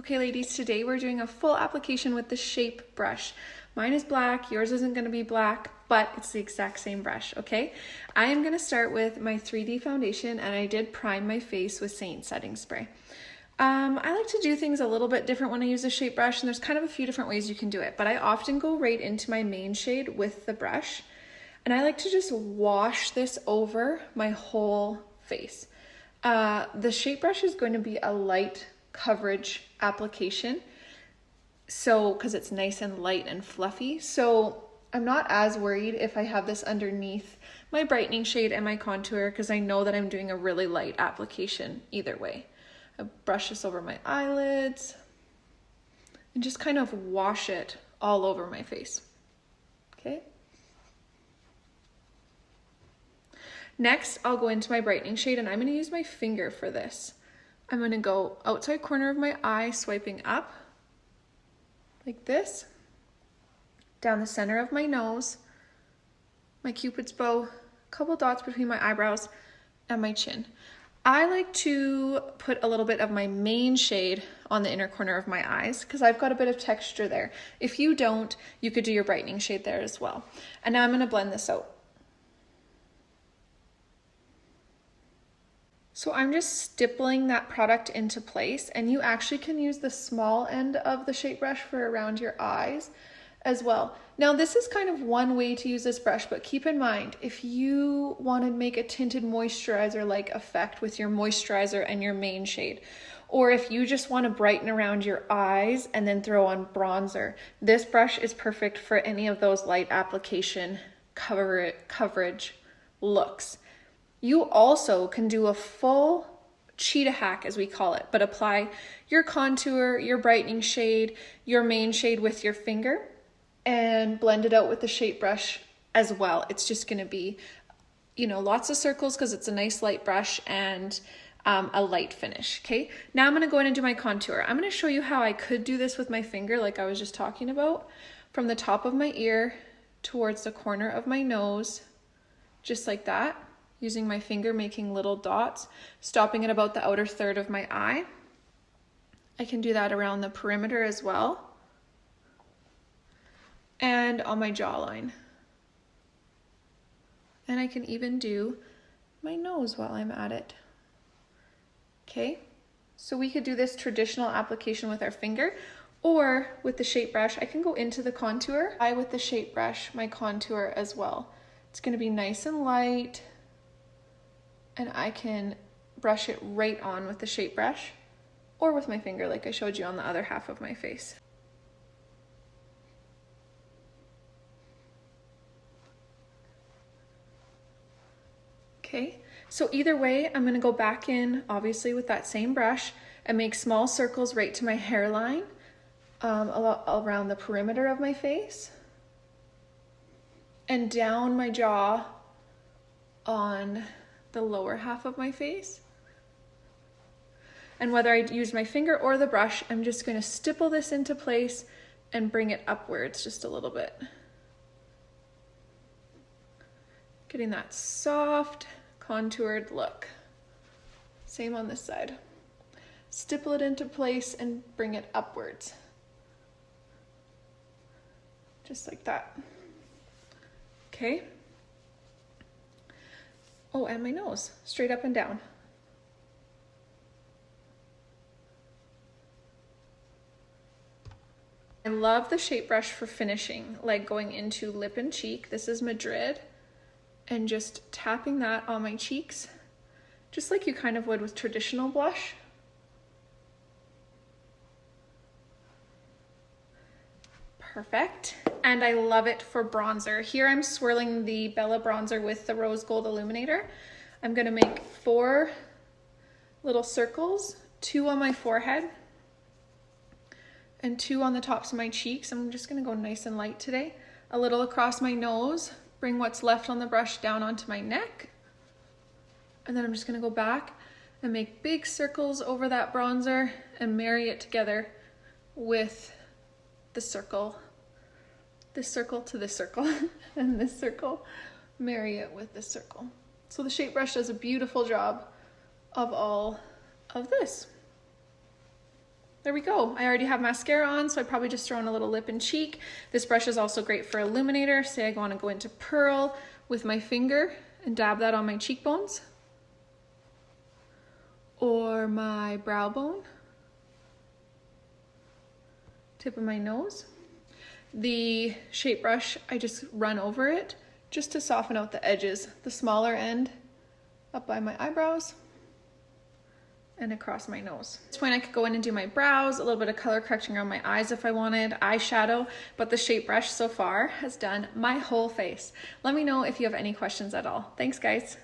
Okay ladies, today we're doing a full application with the shape brush. Mine is black, yours isn't going to be black, but it's the exact same brush, okay? I am going to start with my 3D foundation, and I did prime my face with Seint setting spray. I like to do things a little bit different when I use a shape brush, and there's kind of a few different ways you can do it, but I often go right into my main shade with the brush, and I like to just wash this over my whole face. The shape brush is going to be a light coverage application, so because it's nice and light and fluffy, so I'm not as worried if I have this underneath my brightening shade and my contour, because I know that I'm doing a really light application either way. I brush this over my eyelids and just kind of wash it all over my face. Okay. Next, I'll go into my brightening shade, and I'm going to use my finger for this. I'm going to go outside corner of my eye, swiping up like this, down the center of my nose, my cupid's bow, a couple dots between my eyebrows, and my chin. I like to put a little bit of my main shade on the inner corner of my eyes because I've got a bit of texture there. If you don't, you could do your brightening shade there as well. And now I'm going to blend this out. So I'm just stippling that product into place, and you actually can use the small end of the shape brush for around your eyes as well. Now this is kind of one way to use this brush, but keep in mind, if you want to make a tinted moisturizer like effect with your moisturizer and your main shade, or if you just want to brighten around your eyes and then throw on bronzer, this brush is perfect for any of those light application coverage looks. You also can do a full cheetah hack, as we call it, but apply your contour, your brightening shade, your main shade with your finger, and blend it out with the shape brush as well. It's just going to be, you know, lots of circles because it's a nice light brush and a light finish. Okay, now I'm going to go in and do my contour. I'm going to show you how I could do this with my finger, like I was just talking about, from the top of my ear towards the corner of my nose, just like that, using my finger, making little dots, stopping at about the outer third of my eye. I can do that around the perimeter as well, and on my jawline. And I can even do my nose while I'm at it. Okay, so we could do this traditional application with our finger, or with the shape brush. I can go into the contour. With the shape brush, my contour as well. It's going to be nice and light, and I can brush it right on with the shape brush or with my finger like I showed you on the other half of my face. Okay, so either way, I'm going to go back in, obviously, with that same brush and make small circles right to my hairline, around the perimeter of my face, and down my jaw on the lower half of my face. And whether I use my finger or the brush, I'm just going to stipple this into place and bring it upwards just a little bit. Getting that soft, contoured look. Same on this side. Stipple it into place and bring it upwards. Just like that. Okay. Oh, and my nose, straight up and down. I love the shape brush for finishing, like going into lip and cheek. This is Madrid, and just tapping that on my cheeks, just like you kind of would with traditional blush. Perfect. And I love it for bronzer. Here I'm swirling the Bella bronzer with the rose gold illuminator. I'm going to make 4 little circles, 2 on my forehead and 2 on the tops of my cheeks. I'm just going to go nice and light today. A little across my nose, bring what's left on the brush down onto my neck. And then I'm just going to go back and make big circles over that bronzer and marry it together with the circle, this circle to this circle, and this circle, marry it with this circle. So the shape brush does a beautiful job of all of this. there we go. I already have mascara on, so I probably just throw in a little lip and cheek. This brush is also great for illuminator. Say I want to go into pearl with my finger and dab that on my cheekbones or my brow bone, tip of my nose. The shape brush, I just run over it just to soften out the edges, the smaller end up by my eyebrows and across my nose. At this point I could go in and do my brows, a little bit of color correcting around my eyes if I wanted, eyeshadow, but the shape brush so far has done my whole face. Let me know if you have any questions at all. Thanks guys.